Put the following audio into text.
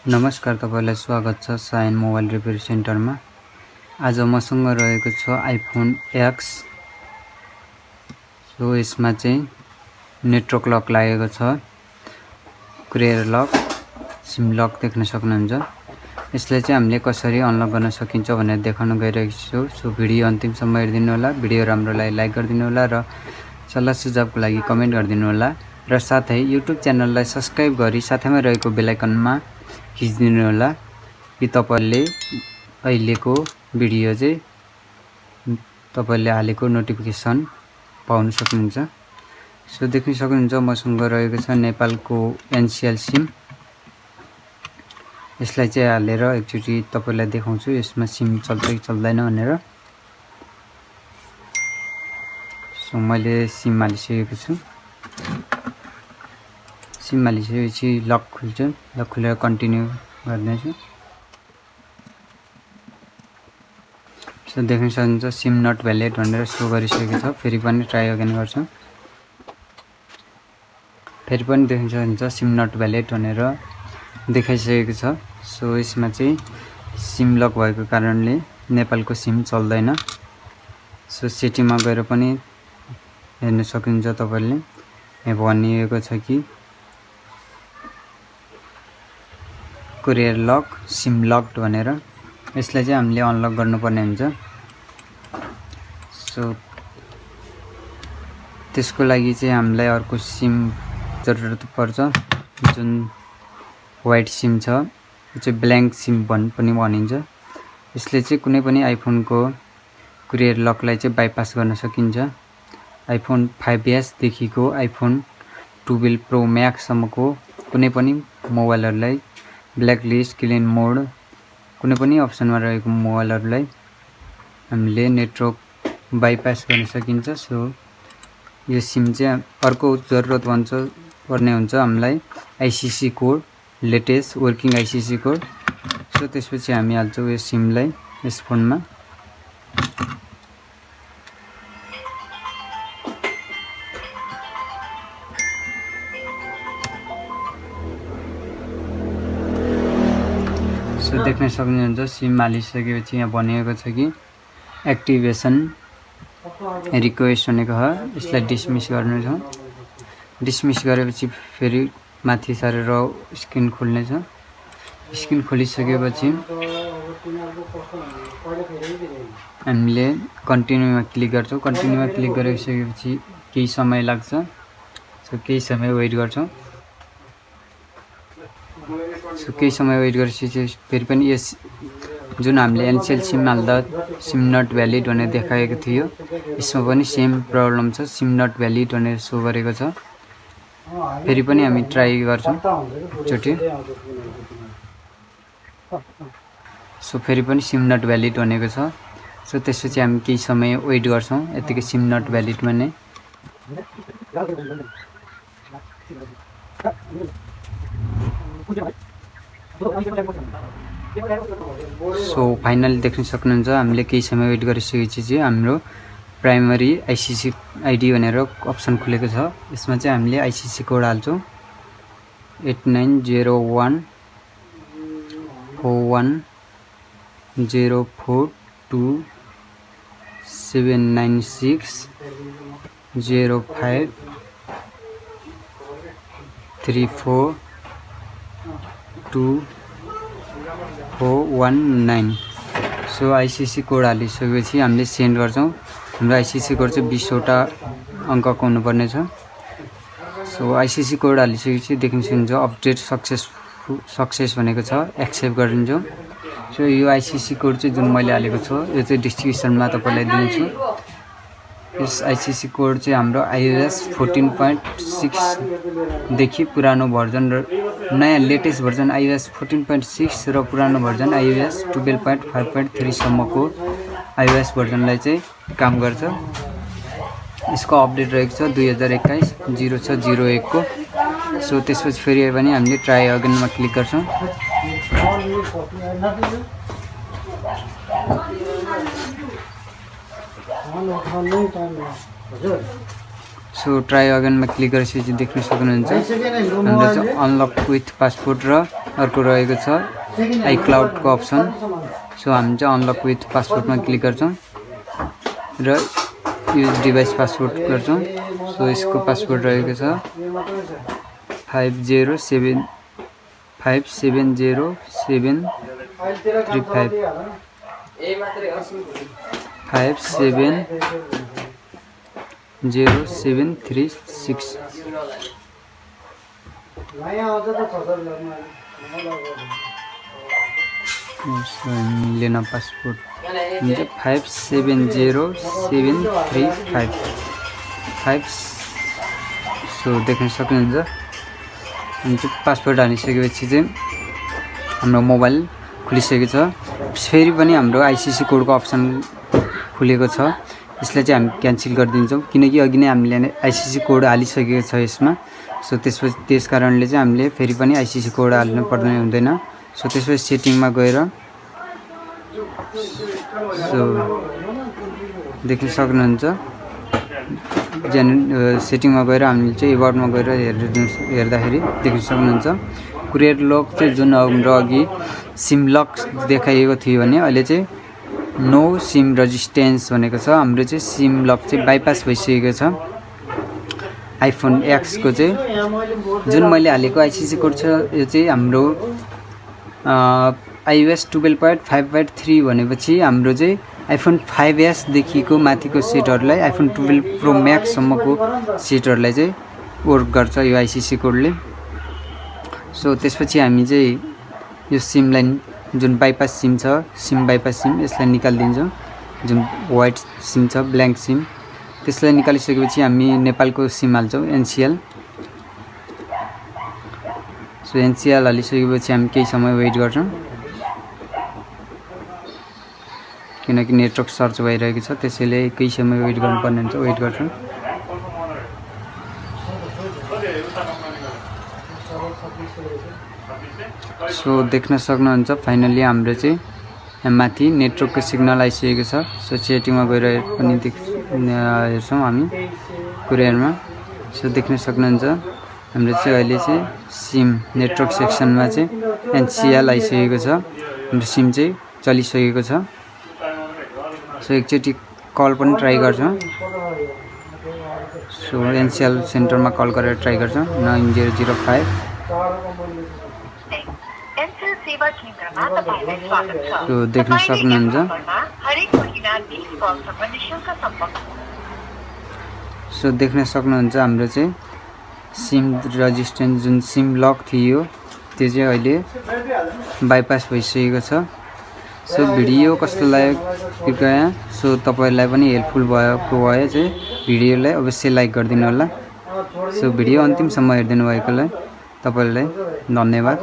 नमस्कार, तपाईलाई स्वागत छ साइन मोबाइल रिपेयर सेन्टरमा। आज मसँग रहेको छ आइफोन एक्स। सो यसमा चाहिँ नेटवर्क लक लागेको छ, कुरियर लक, सिम लक देख्न सक्नुहुन्छ। यसलाई चाहिँ हामीले कसरी अनलक गर्न सकिन्छ भनेर देखाउन गइरहेको छु। सो भिडियो अन्तिमसम्म हेरिदिनु होला। भिडियो राम्रो लागि लाइक गरिदिनु होला र सल्लाह सुझावको लागि कमेन्ट गरिदिनु होला र साथै युट्युब च्यानललाई सब्स्क्राइब गरी साथैमा रहेको बेल आइकनमा खिचिदिनु होला कि तपाईले अहिलेको भिडियो चाहिँ तपाईले हालेको नोटिफिकेसन पाउन सक्नुहुन्छ। सो देख्न सक्नुहुन्छ मसँग रहेको छ नेपालको एनसीएल सिम। यसलाई चाहिँ हालेर एकचोटी तपाईलाई देखाउँछु यसमा सिम चल्छ कि चल्दैन भनेर। सो मैले सिम हालिसकेको छु। सिम हालिसकेपछि लक खुल्छ। लक खुलेर कन्टिन्यू गर्दैछु। सो देख्न सक्नुहुन्छ सिम नट भ्यालिड भनेर सो गरिसकेको छ। फेरि पनि ट्राई अगेन गर्छु। फेरि पनि देख्न सक्नुहुन्छ सिम नट भ्यालिड भनेर देखाइसकेको छ। सो यसमा चाहिँ सिम लक भएको कारणले नेपालको सिम चल्दैन। सो सेटिङमा गएर पनि हेर्न सक्नुहुन्छ तपाईले। यहाँ भनिएको छ कि कुरियर लक सिम लक्ड भनेर। यसलाई चाहिँ हामीले अनलक गर्नुपर्ने हुन्छ। सो त्यसको लागि चाहिँ हामीलाई अर्को सिम जरुरत पर्छ, जुन व्हाइट सिम छ। यो चाहिँ ब्ल्याङ्क सिम पनि भनिन्छ। यसले चाहिँ कुनै पनि आइफोनको कुरियर लकलाई चाहिँ बाइपास गर्न सकिन्छ। आइफोन 5S देखिको आइफोन 12 प्रो म्याक्स सम्मको कुनै पनि मोबाइलहरुलाई ब्ल्याक लिस्ट, क्लिन मोड, कुनै पनि अप्सनमा रहेको मोबाइलहरुलाई हामीले नेटवर्क बाइपास गर्न सकिन्छ। सो यो सिम चाहिँ अर्को जरुरत पर्ने हुन्छ हामीलाई ICC code, latest working ICC code. So त्यसपछि हामी हाल्छौँ यो सिमलाई यस फोनमा। सो देख्न सक्नुहुन्छ सिम हालिसकेपछि यहाँ भनिएको छ कि एक्टिभेसन रिक्वेस्ट भनेको हो। यसलाई डिसमिस गर्नु छ। डिसमिस गरेपछि फेरि माथि सरेर स्क्रिन खोल्नेछ। स्क्रिन खोलिसकेपछि हामीले कन्टिन्यूमा क्लिक गर्छौँ। कन्टिन्यूमा क्लिक गरिसकेपछि केही समय लाग्छ। सो केही समय वेट गर्छौँ। सो केही समय वेट गरेपछि फेरि पनि यस जुन हामीले एनसीएल सिम हाल्दा सिम नट भ्यालिड भनेर देखाएको थियो, यसमा पनि सेम प्रब्लम छ। सिम नट भ्यालिड भनेर सो गरेको छ। फेरि पनि हामी ट्राई गर्छौँ एकचोटि। सो फेरि पनि सिम नट भ्यालिड भनेको छ। सो त्यसपछि हामी केही समय वेट गर्छौँ यतिकै सिम नट भ्यालिड भन्ने। सो फाइनली देख्न सक्नुहुन्छ हामीले केही समय वेट गरिसकेपछि चाहिँ हाम्रो प्राइमरी आईसीसी आईडी भनेर अप्सन खुलेको छ। यसमा चाहिँ हामीले आईसीसी कोड हाल्छौँ 890421042419। सो आईसीसी कोड हालिसकेपछि हामीले सेन्ड गर्छौँ। हाम्रो आईसीसी कोड चाहिँ 20 वटा अङ्कको हुनुपर्ने छ। सो आईसीसी कोड हालिसकेपछि देख्न सक्नुहुन्छ अपडेट सक्सेस भनेको छ। एक्सेप्ट गरिदिन्छौँ। सो यो आईसीसी कोड चाहिँ जुन मैले हालेको छु यो चाहिँ डिस्क्रिप्सनमा तपाईलाई दिन्छु। यस आईसीसी कोड चाहिँ हाम्रो iOS 14.6 देखि पुरानो भर्जन र नयाँ लेटेस्ट भर्जन iOS 14.6 र पुरानो भर्जन iOS 12.5.3 सम्मको iOS भर्जनलाई चाहिँ काम गर्छ। यसको अपडेट रहेको छ 2021-06-01 को। सो त्यसपछि फेरि पनि हामीले ट्राई अगेनमा क्लिक गर्छौँ। सो ट्राई अगेनमा क्लिक गरेपछि देख्न सक्नुहुन्छ हाम्रो चाहिँ अनलक विथ पासपोर्ट र अर्को रहेको छ आइक्लाउडको अप्सन। सो हामी चाहिँ अनलक विथ पासपोर्टमा क्लिक गर्छौँ र युज डिभाइस पासवर्ड गर्छौँ। सो यसको पासवर्ड रहेको छ 5070735 5707336। मिलेन पासपोर्ट 5707335। सो देख्न सक्नुहुन्छ हामी चाहिँ पासवर्ड हालिसकेपछि चाहिँ हाम्रो मोबाइल खुलिसकेको छ। फेरि पनि हाम्रो आइसिसी कोडको अप्सन खुलेको छ, यसलाई चाहिँ हामी क्यान्सल गरिदिन्छौँ किनकि अघि नै हामीले आइसिसी कोड हालिसकेको छ यसमा। सो त्यसपछि त्यस कारणले चाहिँ हामीले फेरि पनि आइसिसी कोड हाल्नु पर्ने हुँदैन। सो त्यसपछि सेटिङमा गएर सो देख्न सक्नुहुन्छ सेटिङमा गएर हामीले चाहिँ एबाउटमा गएर हेर्दाखेरि देख्न सक्नुहुन्छ कुरियर लक चाहिँ जुन हाम्रो अघि सिम लक देखाइएको थियो भने अहिले चाहिँ नो सिम रेजिस्टेन्स भनेको छ। हाम्रो चाहिँ सिम लक चाहिँ बाइपास भइसकेको छ। आइफोन एक्सको चाहिँ जुन मैले हालेको आइसिसी कोड छ यो चाहिँ हाम्रो iOS 12.5.3 भनेपछि हाम्रो चाहिँ आइफोन 5s देखिको माथिको सेटहरूलाई आइफोन 12 प्रो म्याक्स सम्मको सेटहरूलाई चाहिँ वर्क गर्छ यो आइसिसी कोडले। सो त्यसपछि हामी चाहिँ यो सिमलाई जुन बाइपास सिम छ सिम बाइपास सिम यसलाई निकालिदिन्छौँ। जुन वाइट सिम छ ब्ल्याङ्क सिम त्यसलाई निकालिसकेपछि हामी नेपालको सिम हाल्छौँ एनसिएल। सो एनसिएल हालिसकेपछि हामी केही समय वेट गर्छौँ किनकि नेटवर्क सर्च भइरहेको छ त्यसैले केही समय वेट गर्नुपर्ने हुन्छ। वेट गर्छौँ। सो देख्न सक्नुहुन्छ फाइनली हाम्रो चाहिँ माथि नेटवर्कको सिग्नल आइसकेको छ। सो सेटिङमा गएर पनि हेर्छौँ हामी कुरियरमा। सो देख्न सक्नुहुन्छ हाम्रो चाहिँ अहिले चाहिँ सिम नेटवर्क सेक्सनमा चाहिँ एनसिएल आइसकेको छ। हाम्रो सिम चाहिँ चलिसकेको छ। सो एकचोटि कल पनि ट्राई गर्छौँ। सो एनसिएल सेन्टरमा कल गरेर ट्राई गर्छौँ 9005। सो देख्न सक्नुहुन्छ हाम्रो चाहिँ सिम रेजिस्टेन्स जुन सिम लक थियो त्यो चाहिँ अहिले बाइपास भइसकेको छ। सो भिडियो कस्तो लाग्यो कृपया सो तपाईहरुलाई पनि हेल्पफुल भएको भए चाहिँ भिडियोलाई अवश्य लाइक गरिदिनु होला। सो भिडियो अन्तिमसम्म हेर्दिनु भएकोलाई तपाईहरुलाई धन्यवाद।